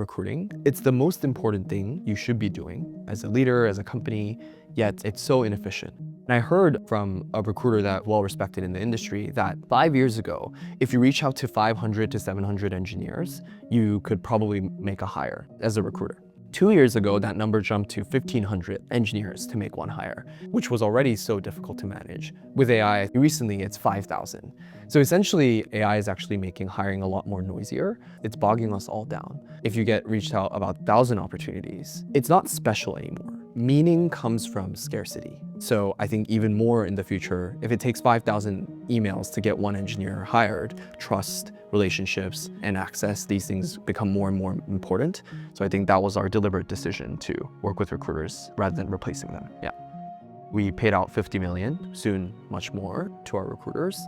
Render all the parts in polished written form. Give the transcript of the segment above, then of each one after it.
recruiting. It's the most important thing you should be doing as a leader, as a company, yet it's so inefficient. And I heard from a recruiter that well-respected in the industry that 5 years ago, if you reach out to 500 to 700 engineers, you could probably make a hire as a recruiter. 2 years ago, that number jumped to 1,500 engineers to make one hire, which was already so difficult to manage. With AI, recently it's 5,000. So essentially, AI is actually making hiring a lot more noisier. It's bogging us all down. If you get reached out about 1,000 opportunities, it's not special anymore. Meaning comes from scarcity. So I think even more in the future, if it takes 5,000 emails to get one engineer hired, trust, relationships, and access, these things become more and more important. So I think that was our deliberate decision to work with recruiters rather than replacing them. Yeah. We paid out 50 million, soon much more, to our recruiters.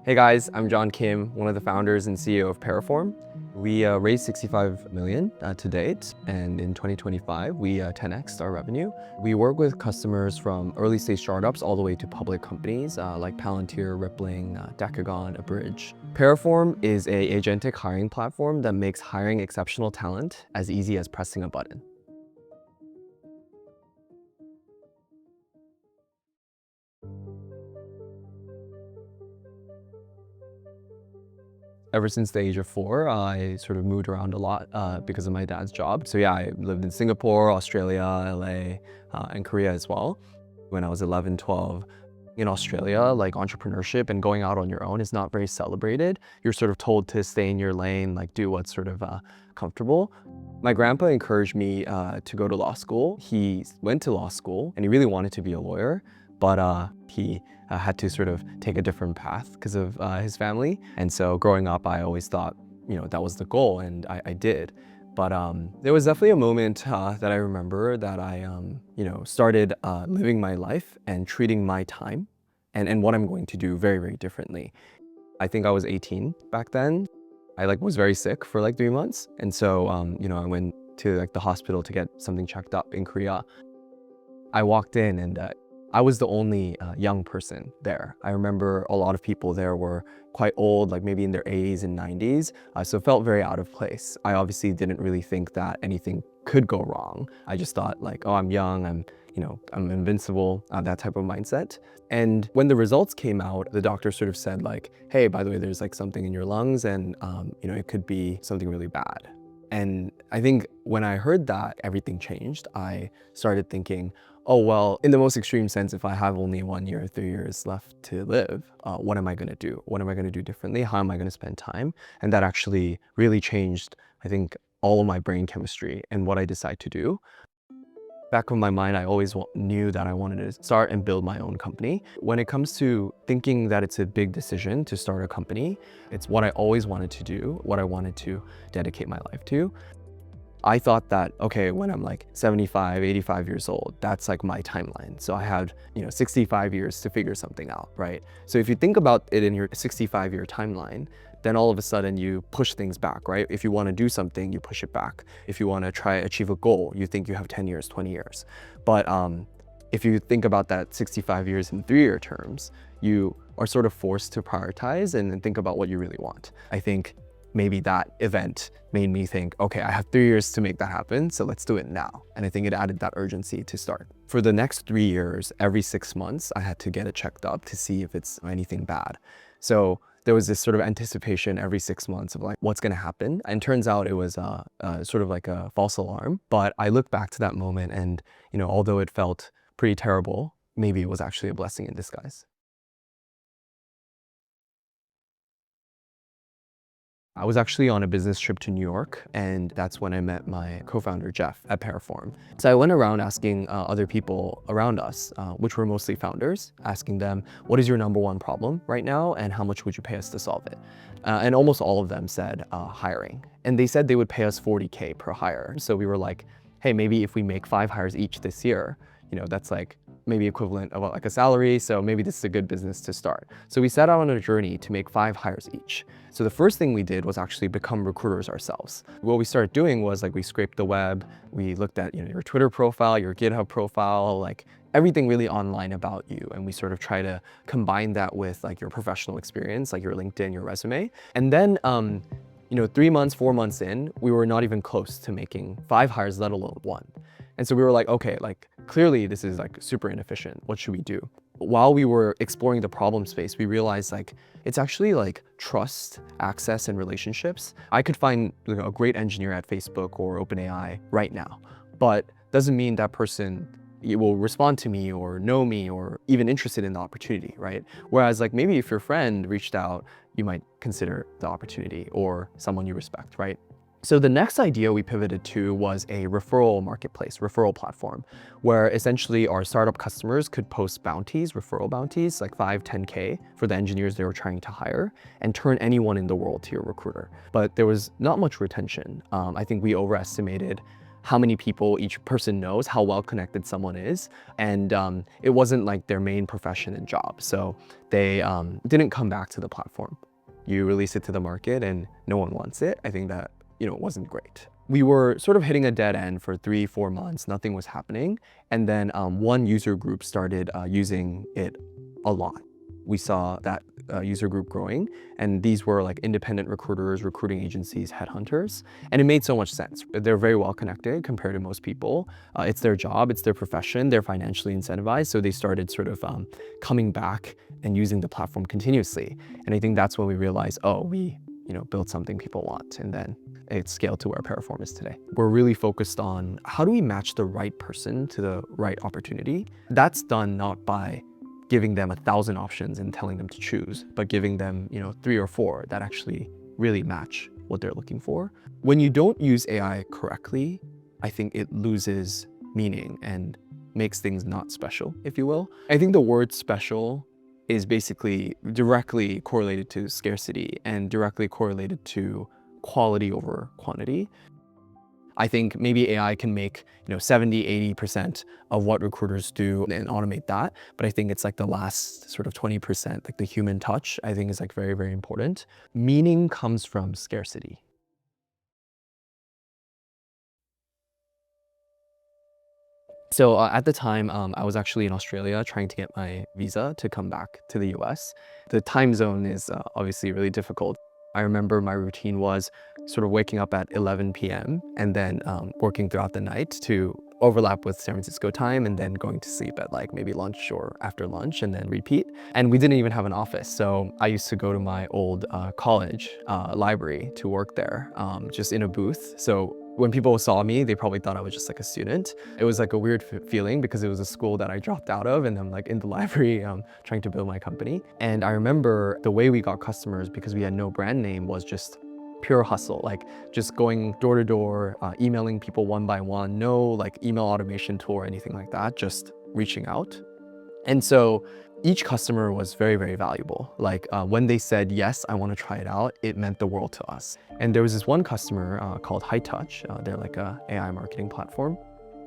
Hey guys, I'm John Kim, one of the founders and CEO of Paraform. We raised 65 million to date, and in 2025, we 10x'd our revenue. We work with customers from early stage startups all the way to public companies like Palantir, Rippling, Decagon, Abridge. Paraform is an agentic hiring platform that makes hiring exceptional talent as easy as pressing a button. Ever since the age of 4, I sort of moved around a lot because of my dad's job. So yeah, I lived in Singapore, Australia, LA, and Korea as well. When I was 11, 12, in Australia, like entrepreneurship and going out on your own is not very celebrated. You're sort of told to stay in your lane, like do what's sort of comfortable. My grandpa encouraged me to go to law school. He went to law school and he really wanted to be a lawyer, but he had to sort of take a different path because of his family. And so growing up, I always thought, that was the goal, and I did. But there was definitely a moment that I remember that I, started living my life and treating my time and what I'm going to do very, very differently. I think I was 18 back then. I was very sick for 3 months. And so, I went to the hospital to get something checked up in Korea. I walked in and I was the only young person there. I remember a lot of people there were quite old, maybe in their 80s and 90s, so it felt very out of place. I obviously didn't really think that anything could go wrong. I just thought oh, I'm young, I'm invincible, that type of mindset. And when the results came out, the doctor sort of said hey, by the way, there's something in your lungs and it could be something really bad. And I think when I heard that, everything changed. I started thinking, oh, well, in the most extreme sense, if I have only 1 year, 3 years left to live, what am I gonna do? What am I gonna do differently? How am I gonna spend time? And that actually really changed, I think, all of my brain chemistry and what I decide to do. Back of my mind, I always knew that I wanted to start and build my own company. When it comes to thinking that it's a big decision to start a company, it's what I always wanted to do, what I wanted to dedicate my life to. I thought that, okay, when I'm 75, 85 years old, that's my timeline. So I had, 65 years to figure something out, right? So if you think about it in your 65-year timeline, then all of a sudden you push things back, right? If you want to do something, you push it back. If you want to try achieve a goal, you think you have 10 years, 20 years. But if you think about that 65 years in 3-year terms, you are sort of forced to prioritize and think about what you really want. I think maybe that event made me think, okay, I have 3 years to make that happen, so let's do it now. And I think it added that urgency to start. For the next 3 years, every 6 months, I had to get it checked up to see if it's anything bad. So there was this sort of anticipation every 6 months of what's gonna happen. And turns out it was sort of like a false alarm. But I look back to that moment and, although it felt pretty terrible, maybe it was actually a blessing in disguise. I was actually on a business trip to New York, and that's when I met my co-founder, Jeff, at Paraform. So I went around asking other people around us, which were mostly founders, asking them, what is your #1 problem right now, and how much would you pay us to solve it? And almost all of them said hiring. And they said they would pay us 40K per hire. So we were like, hey, maybe if we make 5 hires each this year, that's maybe equivalent of a salary, so maybe this is a good business to start. So we set out on a journey to make 5 hires each. So the first thing we did was actually become recruiters ourselves. What we started doing was we scraped the web, we looked at your Twitter profile, your GitHub profile, everything really online about you. And we sort of try to combine that with your professional experience, your LinkedIn, your resume. And then 3 months, 4 months in, we were not even close to making 5 hires, let alone 1. And so we were like, okay, like clearly this is like super inefficient. What should we do? While we were exploring the problem space, we realized like it's actually like trust, access, and relationships. I could find a great engineer at Facebook or OpenAI right now, but doesn't mean that person will respond to me or know me or even interested in the opportunity, right? Whereas like maybe if your friend reached out, you might consider the opportunity or someone you respect, right? So the next idea we pivoted to was a referral marketplace, referral platform, where essentially our startup customers could post bounties, referral bounties, like 5, 10K for the engineers they were trying to hire and turn anyone in the world to your recruiter. But there was not much retention. I think we overestimated how many people each person knows, how well connected someone is. And it wasn't like their main profession and job. So they didn't come back to the platform. You release it to the market and no one wants it. I think that it wasn't great. We were sort of hitting a dead end for 3, 4 months, nothing was happening. And then one user group started using it a lot. We saw that user group growing, and these were like independent recruiters, recruiting agencies, headhunters, and it made so much sense. They're very well connected compared to most people. It's their job, it's their profession, they're financially incentivized, so they started sort of coming back and using the platform continuously. And I think that's when we realized, oh, we built something people want, and then it scaled to where Paraform is today. We're really focused on how do we match the right person to the right opportunity. That's done not by giving them 1,000 options and telling them to choose, but giving them 3 or 4 that actually really match what they're looking for. When you don't use AI correctly, I think it loses meaning and makes things not special, if you will. I think the word special is basically directly correlated to scarcity and directly correlated to quality over quantity. I think maybe AI can make 70, 80% of what recruiters do and automate that. But I think it's like the last sort of 20%, like the human touch, I think is like very, very important. Meaning comes from scarcity. So at the time, I was actually in Australia trying to get my visa to come back to the US. The time zone is obviously really difficult. I remember my routine was sort of waking up at 11 p.m. and then working throughout the night to overlap with San Francisco time and then going to sleep at like maybe lunch or after lunch and then repeat. And we didn't even have an office. So I used to go to my old college library to work there just in a booth. So when people saw me, they probably thought I was just like a student. It was like a weird feeling because it was a school that I dropped out of and I'm like in the library trying to build my company. And I remember the way we got customers, because we had no brand name, was just pure hustle, like just going door to door, emailing people one by one, no like email automation tool or anything like that, just reaching out. And so each customer was very, very valuable. Like when they said, yes, I want to try it out, it meant the world to us. And there was this one customer called High Touch. They're like a AI marketing platform.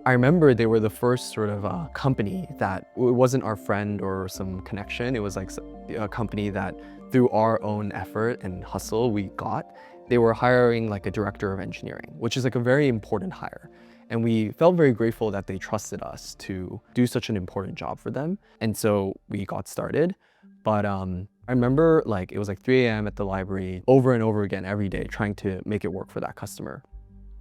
I remember they were the first sort of company that it wasn't our friend or some connection. It was like a company that through our own effort and hustle we got. They were hiring like a director of engineering, which is like a very important hire. And we felt very grateful that they trusted us to do such an important job for them. And so we got started. But I remember like it was like 3 a.m. at the library over and over again every day trying to make it work for that customer.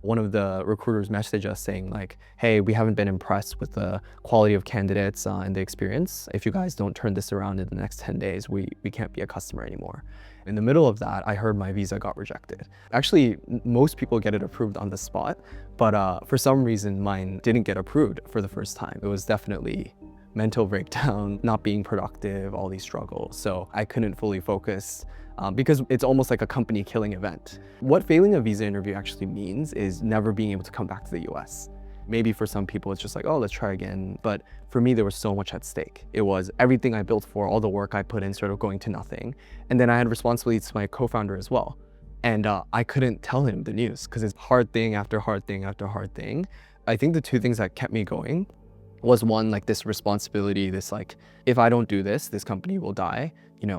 One of the recruiters messaged us saying like, hey, we haven't been impressed with the quality of candidates and the experience. If you guys don't turn this around in the next 10 days, we can't be a customer anymore. In the middle of that, I heard my visa got rejected. Actually, most people get it approved on the spot, but for some reason, mine didn't get approved for the first time. It was definitely mental breakdown, not being productive, all these struggles. So I couldn't fully focus because it's almost like a company killing event. What failing a visa interview actually means is never being able to come back to the US. Maybe for some people, it's just like, oh, let's try again. But for me, there was so much at stake. It was everything I built for, all the work I put in sort of going to nothing. And then I had responsibilities to my co-founder as well. And I couldn't tell him the news because it's hard thing after hard thing after hard thing. I think the two things that kept me going was one, like this responsibility, this like, if I don't do this, this company will die.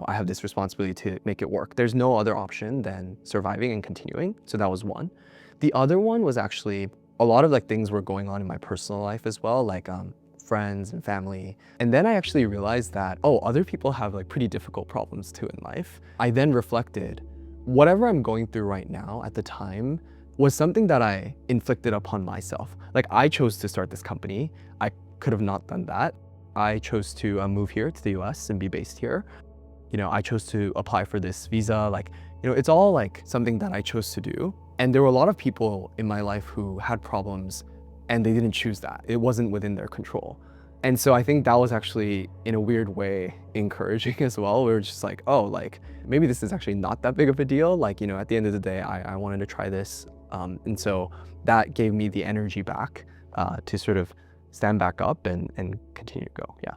I have this responsibility to make it work. There's no other option than surviving and continuing. So that was one. The other one was actually a lot of like things were going on in my personal life as well, like friends and family. And then I actually realized that, oh, other people have like pretty difficult problems too in life. I then reflected, whatever I'm going through right now at the time was something that I inflicted upon myself. Like, I chose to start this company. I could have not done that. I chose to move here to the US and be based here. You know, I chose to apply for this visa. Like, you know, it's all like something that I chose to do. And there were a lot of people in my life who had problems and they didn't choose that. It wasn't within their control. And so I think that was actually, in a weird way, encouraging as well. We were just like, oh, like, maybe this is actually not that big of a deal. Like, you know, at the end of the day, I wanted to try this. And so that gave me the energy back to sort of stand back up and continue to go, yeah.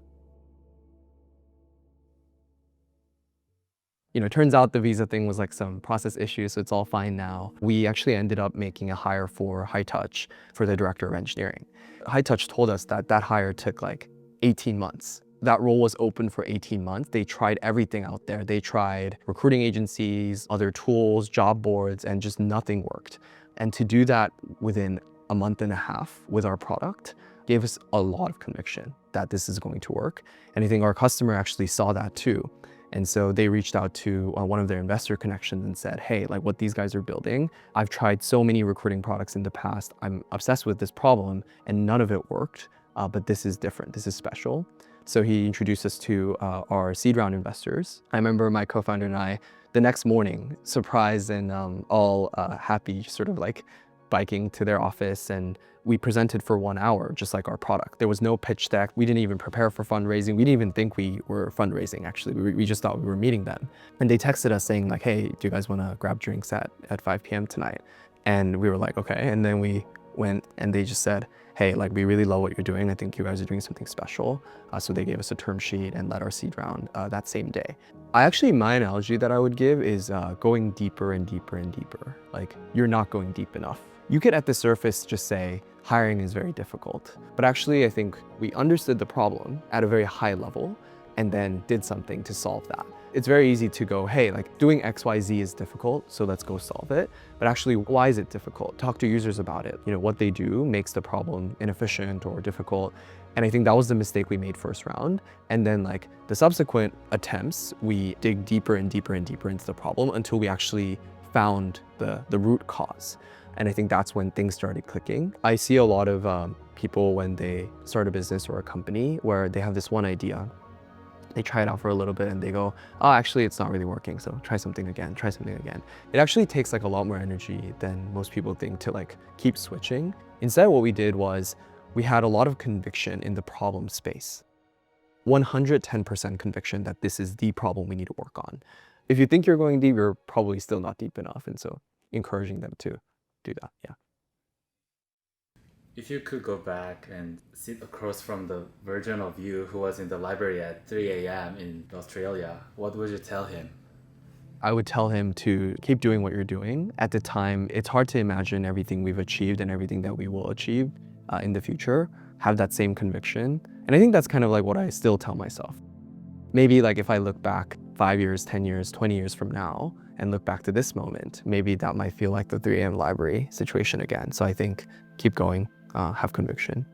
You know, it turns out the visa thing was like some process issue, so it's all fine now. We actually ended up making a hire for High Touch for the director of engineering. High Touch told us that that hire took like 18 months. That role was open for 18 months. They tried everything out there. They tried recruiting agencies, other tools, job boards, and just nothing worked. And to do that within a month and a half with our product gave us a lot of conviction that this is going to work. And I think our customer actually saw that too. And so they reached out to one of their investor connections and said, hey, like what these guys are building, I've tried so many recruiting products in the past. I'm obsessed with this problem and none of it worked, but this is different, this is special. So he introduced us to our seed round investors. I remember my co-founder and I, the next morning, surprised and all happy, sort of like biking to their office, and we presented for 1 hour, just like our product. There was no pitch deck. We didn't even prepare for fundraising. We didn't even think we were fundraising, actually. We just thought we were meeting them. And they texted us saying like, hey, do you guys wanna grab drinks at 5 p.m. tonight? And we were like, okay. And then we went and they just said, hey, like we really love what you're doing. I think you guys are doing something special. So they gave us a term sheet and led our seed round that same day. My analogy that I would give is going deeper and deeper and deeper. Like, you're not going deep enough. You could at the surface just say, hiring is very difficult. But actually, I think we understood the problem at a very high level and then did something to solve that. It's very easy to go, hey, like doing XYZ is difficult, so let's go solve it. But actually, why is it difficult? Talk to users about it. You know, what they do makes the problem inefficient or difficult. And I think that was the mistake we made first round. And then like the subsequent attempts, we dig deeper and deeper and deeper into the problem until we actually found the root cause. And I think that's when things started clicking. I see a lot of people when they start a business or a company where they have this one idea. They try it out for a little bit and they go, oh, actually, it's not really working. So try something again, try something again. It actually takes like a lot more energy than most people think to like keep switching. Instead, what we did was we had a lot of conviction in the problem space. 110% conviction that this is the problem we need to work on. If you think you're going deep, you're probably still not deep enough. And so encouraging them to do that, yeah. If you could go back and sit across from the version of you who was in the library at 3 a.m. in Australia, what would you tell him? I would tell him to keep doing what you're doing. At the time, it's hard to imagine everything we've achieved and everything that we will achieve in the future. Have that same conviction. And I think that's kind of like what I still tell myself. Maybe like if I look back 5 years, 10 years, 20 years from now, and look back to this moment, maybe that might feel like the 3 a.m. library situation again. So I think keep going, have conviction.